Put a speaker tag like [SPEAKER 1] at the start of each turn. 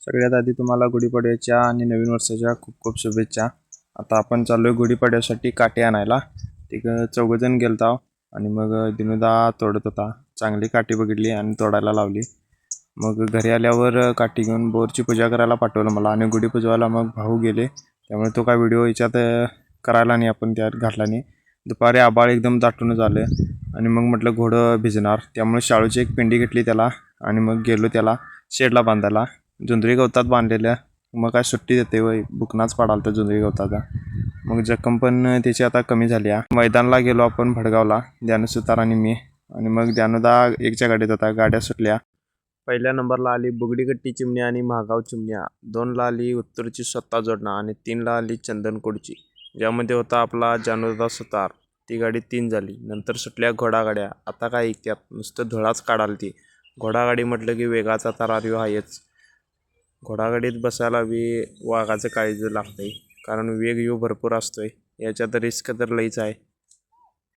[SPEAKER 1] सगळ्यात आधी तुम्हाला गुढीपाडव्याच्या आणि नवीन वर्षाच्या खूप खूप शुभेच्छा. आता आपण चाललोय गुढीपाडव्यासाठी काटे आणायला. चौघजण गेलतो आणि मग दिनुदा तोडत होता. चांगली काठी बघितली आणि तोडायला लावली. मग घरी आल्यावर काठी घेऊन बोरची पूजा करायला पाठवलं मला आणि गुढी पुजवायला मग भाऊ गेले. त्यामुळे तो काय व्हिडिओ याच्यात करायला नाही, आपण त्यात घातला नाही. दुपारी आबाळ एकदम दाटून आलं आणि मग म्हटलं घोडं भिजणार, त्यामुळे शाळूची एक पेंडी घेतली त्याला आणि मग गेलो त्याला शेडला बांधायला. जुंजरी गवतात बांधलेल्या, मग काय सुट्टी देते वय, बुकनाच पाडाल तर जुंजरी गवताचा. मग जखम पण त्याची आता कमी झाली आहे. मैदानला गेलो आपण भडगावला, ज्ञानसुतार आणि मी. आणि मग ज्ञानोदा एकच्या गाडीत होता. गाड्या सुटल्या. पहिल्या नंबरला आली बुगडीगट्टी चिमण्या आणि महागाव चिमण्या. 2ला आली उत्तरची स्वतः जोडणं आणि 3ला आली चंदनकोडची, ज्यामध्ये होता आपला जानोदा सुतार. ती गाडी 3 झाली. नंतर सुटल्या घोडागाड्या. आता काय ऐकत्यात, नुसतं धुळाच काढाल ती. घोडागाडी म्हटलं की वेगाचा तरार आहेच. घोडागाडीत बसायला वाघाचं काळीज लागतंय, कारण वेग भरपूर असतोय. याच्यात रिस्क तर लईच आहे.